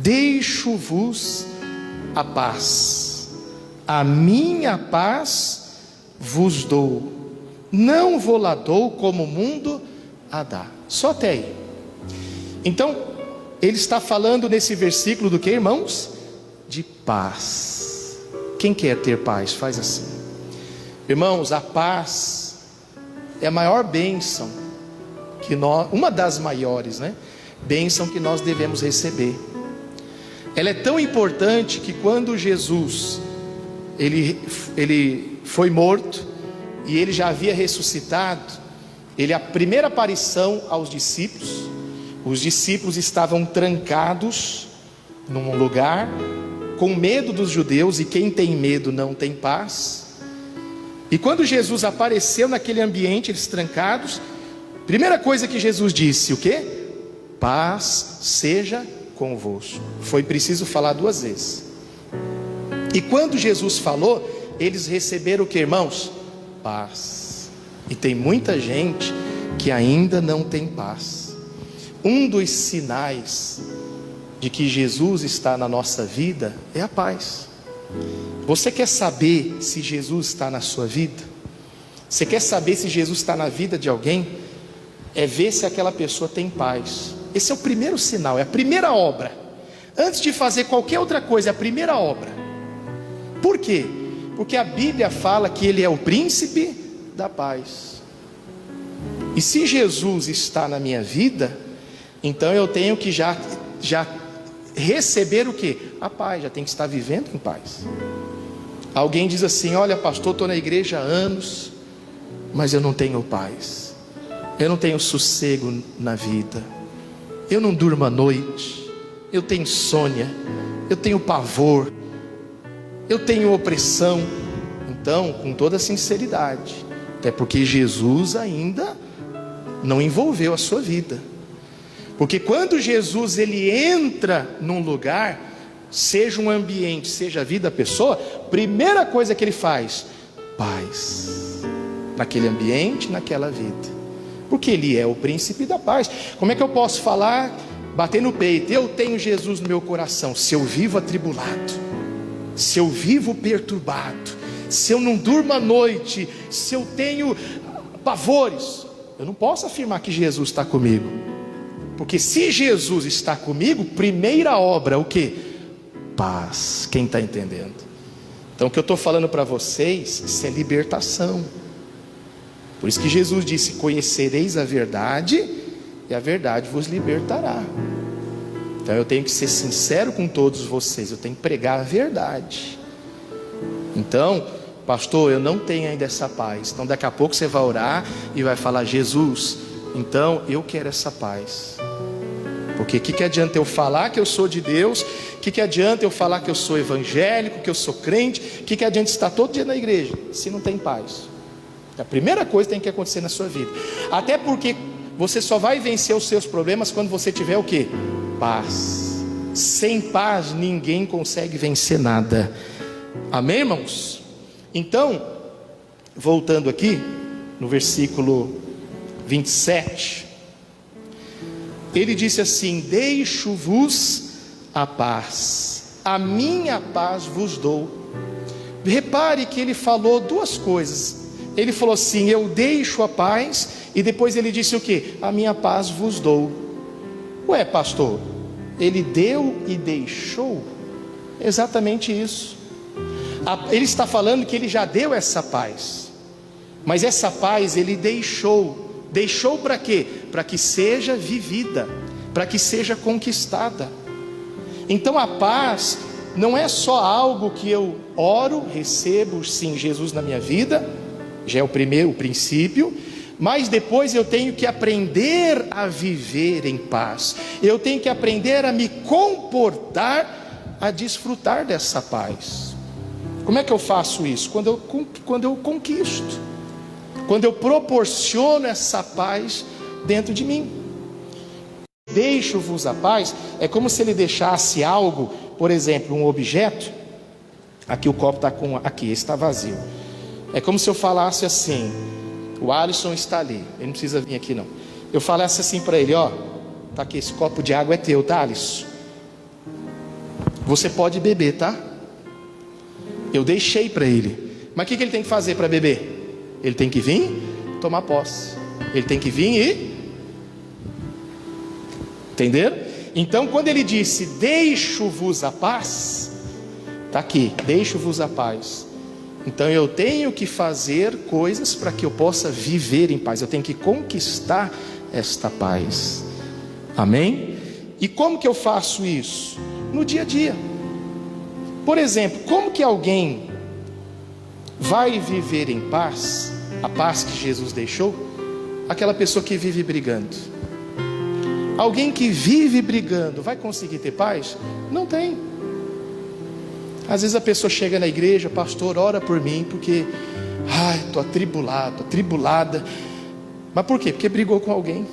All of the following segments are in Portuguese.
deixo-vos a paz, a minha paz vos dou, não vou lá dou como o mundo a dá. Só até aí. Então, ele está falando nesse versículo do que, irmãos? De paz. Quem quer ter paz, faz assim. Irmãos, a paz é a maior bênção que nós, uma das maiores, né? Bênção que nós devemos receber. Ela é tão importante que quando Jesus ele foi morto e ele já havia ressuscitado, a primeira aparição aos discípulos, os discípulos estavam trancados num lugar, com medo dos judeus, e quem tem medo não tem paz. E quando Jesus apareceu naquele ambiente, eles trancados, primeira coisa que Jesus disse, o quê? Paz seja convosco. Foi preciso falar 2 vezes. E quando Jesus falou, eles receberam o que, irmãos? Paz. E tem muita gente que ainda não tem paz. Um dos sinais de que Jesus está na nossa vida é a paz. Você quer saber se Jesus está na sua vida? Você quer saber se Jesus está na vida de alguém? É ver se aquela pessoa tem paz. Esse é o primeiro sinal, é a primeira obra. Antes de fazer qualquer outra coisa, é a primeira obra. Por quê? Porque a Bíblia fala que Ele é o príncipe da paz. E se Jesus está na minha vida, então eu tenho que já receber o quê? A paz, já tem que estar vivendo em paz. Alguém diz assim, olha pastor, estou na igreja há anos, mas eu não tenho paz, eu não tenho sossego na vida, eu não durmo à noite, eu tenho insônia, eu tenho pavor, eu tenho opressão. Então, com toda sinceridade, até porque Jesus ainda não envolveu a sua vida. Porque quando Jesus ele entra num lugar, seja um ambiente, seja a vida da pessoa, primeira coisa que ele faz, paz naquele ambiente, naquela vida, porque ele é o príncipe da paz. Como é que eu posso falar, bater no peito, eu tenho Jesus no meu coração, se eu vivo atribulado, se eu vivo perturbado, se eu não durmo à noite, se eu tenho pavores? Eu não posso afirmar que Jesus está comigo, porque se Jesus está comigo, primeira obra, o que? Paz. Quem está entendendo? Então o que eu estou falando para vocês, isso é libertação. Por isso que Jesus disse, conhecereis a verdade, e a verdade vos libertará. Então eu tenho que ser sincero com todos vocês, eu tenho que pregar a verdade. Então, pastor, eu não tenho ainda essa paz. Então daqui a pouco você vai orar e vai falar, Jesus, então eu quero essa paz. Porque o que adianta eu falar que eu sou de Deus? O que adianta eu falar que eu sou evangélico, que eu sou crente? O que adianta estar todo dia na igreja, se não tem paz? A primeira coisa que tem que acontecer na sua vida. Até porque você só vai vencer os seus problemas quando você tiver o quê? Paz. Sem paz ninguém consegue vencer nada. Amém, irmãos? Então, voltando aqui no versículo 27, ele disse assim, deixo-vos a paz, a minha paz vos dou. Repare que ele falou 2 coisas. Ele falou assim, eu deixo a paz, e depois ele disse o que? A minha paz vos dou. Ué, pastor, ele deu e deixou? Exatamente isso. Ele está falando que ele já deu essa paz, mas essa paz ele deixou. Deixou para quê? Para que seja vivida, para que seja conquistada. Então a paz não é só algo que eu oro, recebo sim Jesus na minha vida, já é o princípio, mas depois eu tenho que aprender a viver em paz, eu tenho que aprender a me comportar, a desfrutar dessa paz. Como é que eu faço isso? Quando eu conquisto, quando eu proporciono essa paz dentro de mim. Deixo-vos a paz, é como se ele deixasse algo, por exemplo, um objeto. Aqui o copo está aqui, esse está vazio. É como se eu falasse assim, o Alisson está ali, ele não precisa vir aqui não. Eu falasse assim para ele, ó, tá aqui, esse copo de água é teu, tá, Alisson? Você pode beber, tá? Eu deixei para ele. Mas o que ele tem que fazer para beber? Ele tem que vir tomar posse. Ele tem que vir e... Entenderam? Então quando ele disse, deixo-vos a paz, está aqui, deixo-vos a paz. Então eu tenho que fazer coisas para que eu possa viver em paz. Eu tenho que conquistar esta paz. Amém? E como que eu faço isso? No dia a dia. Por exemplo, como que alguém vai viver em paz, a paz que Jesus deixou? Aquela pessoa que vive brigando. Alguém que vive brigando vai conseguir ter paz? Não tem. Às vezes a pessoa chega na igreja, pastor, ora por mim, porque estou atribulado, atribulada. Mas por quê? Porque brigou com alguém.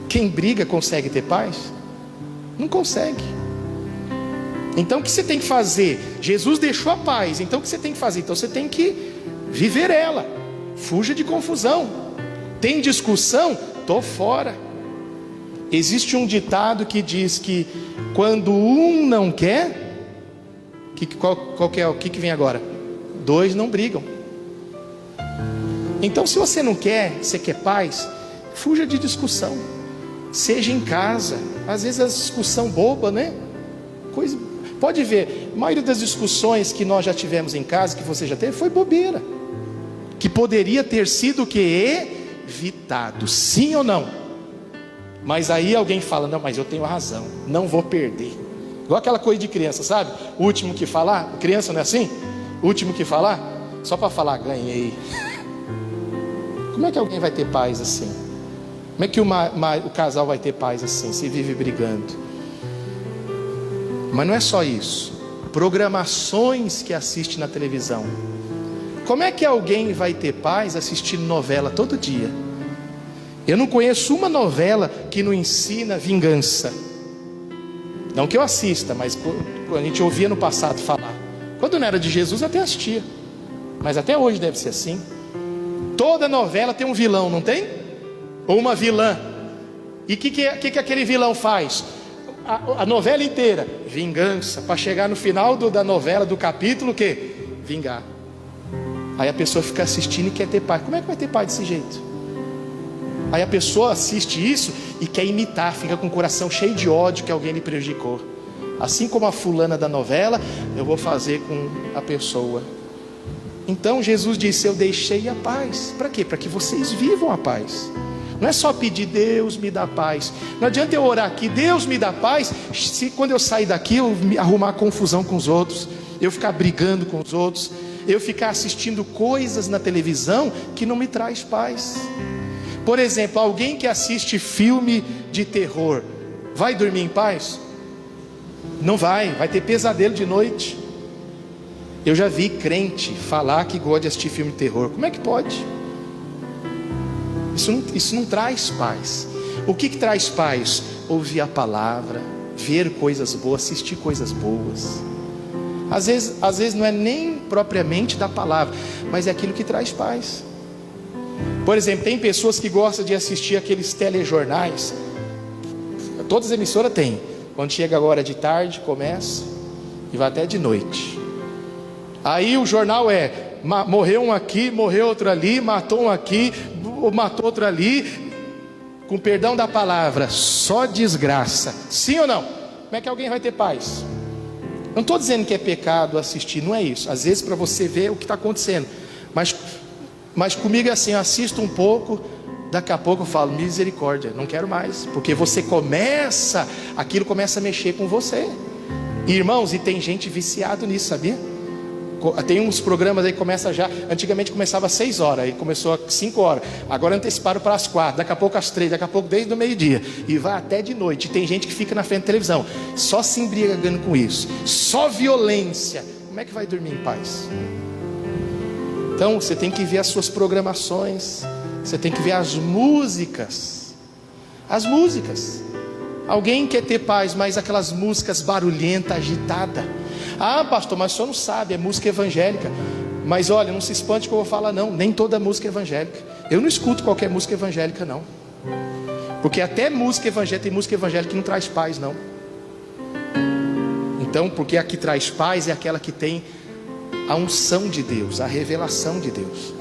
Quem briga consegue ter paz? Não consegue. Então o que você tem que fazer? Jesus deixou a paz, então o que você tem que fazer? Então você tem que viver ela. Fuja de confusão. Tem discussão? Estou fora. Existe um ditado que diz que quando um não quer, qual que é? O que vem agora? Dois não brigam. Então se você não quer, você quer paz, fuja de discussão. Seja em casa. Às vezes a discussão boba, né? Pode ver, a maioria das discussões que nós já tivemos em casa, que você já teve, foi bobeira, que poderia ter sido o que? Evitado, sim ou não? Mas aí alguém fala, não, mas eu tenho razão, não vou perder. Igual aquela coisa de criança, sabe? O último que falar, criança não é assim? O último que falar, só para falar, ganhei. Como é que alguém vai ter paz assim? Como é que o casal vai ter paz assim, se vive brigando? Mas não é só isso. Programações que assiste na televisão. Como é que alguém vai ter paz assistindo novela todo dia? Eu não conheço uma novela que não ensina vingança. Não que eu assista, mas a gente ouvia no passado falar. Quando não era de Jesus, até assistia. Mas até hoje deve ser assim. Toda novela tem um vilão, não tem? Ou uma vilã. E o que aquele vilão faz? A novela inteira, vingança, para chegar no final da novela, do capítulo, o quê? Vingar. Aí a pessoa fica assistindo e quer ter paz. Como é que vai ter paz desse jeito? Aí a pessoa assiste isso e quer imitar, fica com o coração cheio de ódio que alguém lhe prejudicou. Assim como a fulana da novela, eu vou fazer com a pessoa. Então Jesus disse, eu deixei a paz. Para quê? Para que vocês vivam a paz. Não é só pedir, Deus me dá paz. Não adianta eu orar aqui, Deus me dá paz, se quando eu sair daqui eu me arrumar confusão com os outros, eu ficar brigando com os outros, eu ficar assistindo coisas na televisão que não me traz paz. Por exemplo, alguém que assiste filme de terror, vai dormir em paz? Não vai ter pesadelo de noite. Eu já vi crente falar que gosta de assistir filme de terror. Como é que pode? Isso não traz paz. O que traz paz? Ouvir a palavra, ver coisas boas, assistir coisas boas. Às vezes não é nem propriamente da palavra, mas é aquilo que traz paz. Por exemplo, tem pessoas que gostam de assistir aqueles telejornais. Todas as emissoras têm. Quando chega a hora de tarde, começa e vai até de noite. Aí o jornal morreu um aqui, morreu outro ali, matou um aqui, matou outro ali. Com perdão da palavra, só desgraça. Sim ou não? Como é que alguém vai ter paz? Não estou dizendo que é pecado assistir, não é isso. Às vezes para você ver o que está acontecendo. Mas comigo é assim, eu assisto um pouco, daqui a pouco eu falo, misericórdia, não quero mais. Porque você aquilo começa a mexer com você. Irmãos, e tem gente viciado nisso, sabia? Tem uns programas aí que começa já. Antigamente começava às 6 horas, aí começou às 5 horas. Agora anteciparam para as 4, daqui a pouco às 3, daqui a pouco desde o meio-dia. E vai até de noite. E tem gente que fica na frente da televisão, só se embriagando com isso, só violência. Como é que vai dormir em paz? Então você tem que ver as suas programações. Você tem que ver as músicas. As músicas. Alguém quer ter paz, mas aquelas músicas barulhentas, agitadas. Ah, pastor, mas o senhor não sabe, é música evangélica. Mas olha, não se espante que eu vou falar não. Nem toda música é evangélica. Eu não escuto qualquer música evangélica não. Porque até música evangélica, tem música evangélica que não traz paz não. Então, porque a que traz paz é aquela que tem a unção de Deus, a revelação de Deus.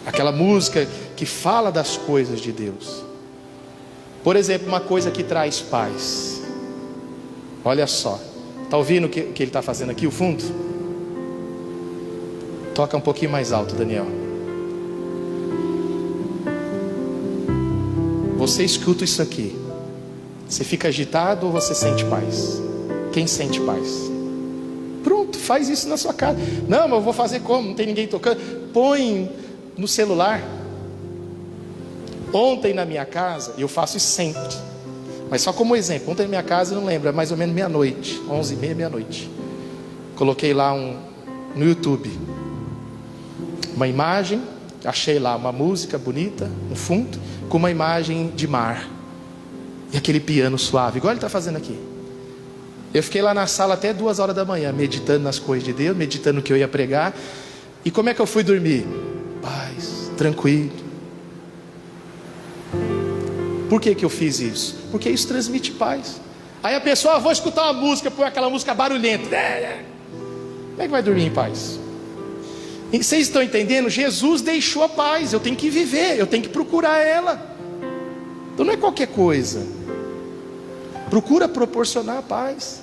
Aquela música que fala das coisas de Deus. Por exemplo, uma coisa que traz paz. Olha só. Está ouvindo o que ele está fazendo aqui, o fundo? Toca um pouquinho mais alto, Daniel. Você escuta isso aqui. Você fica agitado ou você sente paz? Quem sente paz? Pronto, faz isso na sua casa. Não, mas eu vou fazer como? Não tem ninguém tocando. Põe no celular. Ontem na minha casa, eu faço isso sempre, mas só como exemplo. Ontem na minha casa, eu não lembro, é mais ou menos meia-noite, 11h30, meia-noite. Coloquei lá no YouTube uma imagem, achei lá uma música bonita, um fundo, com uma imagem de mar. E aquele piano suave, igual ele está fazendo aqui. Eu fiquei lá na sala até 2 horas da manhã, meditando nas coisas de Deus, meditando no que eu ia pregar. E como é que eu fui dormir? Paz, tranquilo. Por que eu fiz isso? Porque isso transmite paz. Aí a pessoa, vou escutar uma música, põe aquela música barulhenta. Como é que vai dormir em paz? E vocês estão entendendo? Jesus deixou a paz. Eu tenho que viver, eu tenho que procurar ela. Então não é qualquer coisa. Procura proporcionar a paz.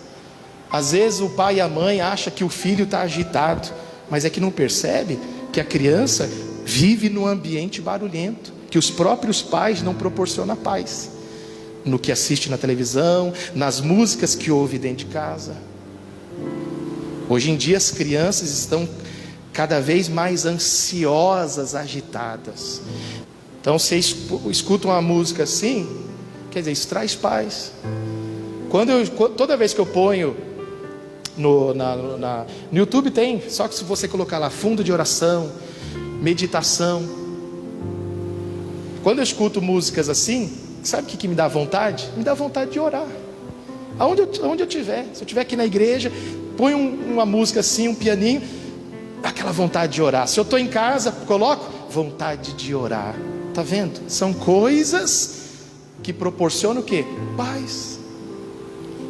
Às vezes o pai e a mãe acham que o filho está agitado, mas é que não percebe que a criança vive num ambiente barulhento, que os próprios pais não proporcionam paz, no que assiste na televisão, nas músicas que ouve dentro de casa. Hoje em dia as crianças estão cada vez mais ansiosas, agitadas. Então você escuta uma música assim, quer dizer, isso traz paz. Toda vez que eu ponho no YouTube tem, só que se você colocar lá fundo de oração, meditação. Quando eu escuto músicas assim, sabe o que me dá vontade? Me dá vontade de orar. Aonde eu estiver. Se eu estiver aqui na igreja, põe uma música assim, um pianinho, dá aquela vontade de orar. Se eu estou em casa, coloco vontade de orar. Está vendo? São coisas que proporcionam o quê? Paz.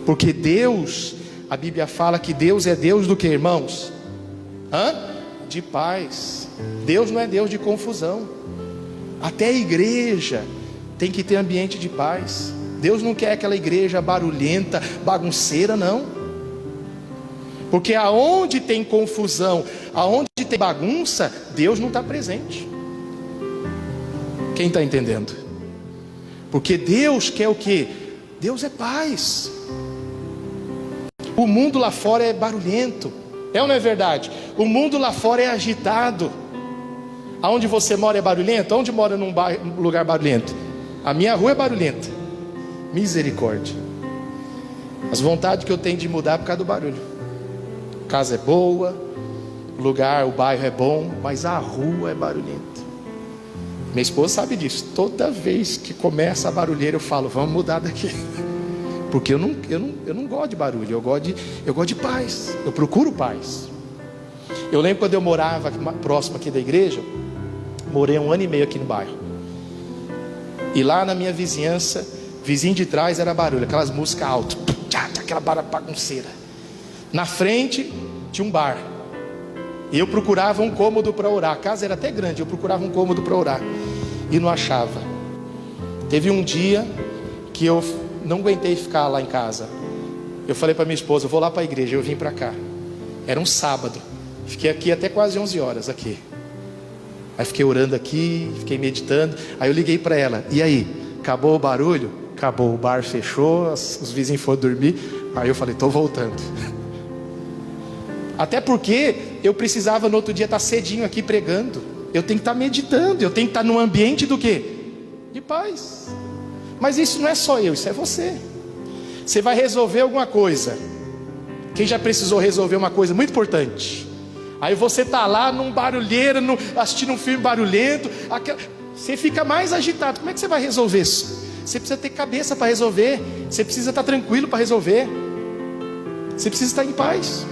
Porque Deus, a Bíblia fala que Deus é Deus do que, irmãos? De paz. Deus não é Deus de confusão. Até a igreja tem que ter ambiente de paz. Deus não quer aquela igreja barulhenta, bagunceira, não. Porque aonde tem confusão, aonde tem bagunça, Deus não está presente. Quem está entendendo? Porque Deus quer o quê? Deus é paz. O mundo lá fora é barulhento. É ou não é verdade? O mundo lá fora é agitado. Aonde você mora é barulhento? Onde mora num lugar barulhento? A minha rua é barulhenta. Misericórdia. As vontades que eu tenho de mudar é por causa do barulho. A casa é boa, o bairro é bom, mas a rua é barulhenta. Minha esposa sabe disso. Toda vez que começa a barulheira eu falo, vamos mudar daqui. Porque eu não gosto de barulho, eu gosto de paz. Eu procuro paz. Eu lembro quando eu morava próximo aqui da igreja, morei 1 ano e meio aqui no bairro. E lá na minha vizinhança, vizinho de trás era barulho, aquelas músicas altas, aquela bagunceira. Na frente tinha um bar. E eu procurava um cômodo para orar. A casa era até grande, eu procurava um cômodo para orar. E não achava. Teve um dia que eu não aguentei ficar lá em casa. Eu falei para minha esposa, eu vou lá para a igreja, eu vim para cá. Era um sábado. Fiquei aqui até quase 11 horas aqui. Aí fiquei orando aqui, fiquei meditando. Aí eu liguei para ela, e aí? Acabou o barulho? Acabou, o bar fechou, os vizinhos foram dormir. Aí eu falei, estou voltando. Até porque eu precisava no outro dia estar cedinho aqui pregando. Eu tenho que estar meditando, eu tenho que estar num ambiente do quê? De paz. Mas isso não é só eu, isso é você. Você vai resolver alguma coisa. Quem já precisou resolver uma coisa muito importante? Aí você está lá num barulheiro, assistindo um filme barulhento, você fica mais agitado. Como é que você vai resolver isso? Você precisa ter cabeça para resolver. Você precisa estar tranquilo para resolver. Você precisa estar em paz.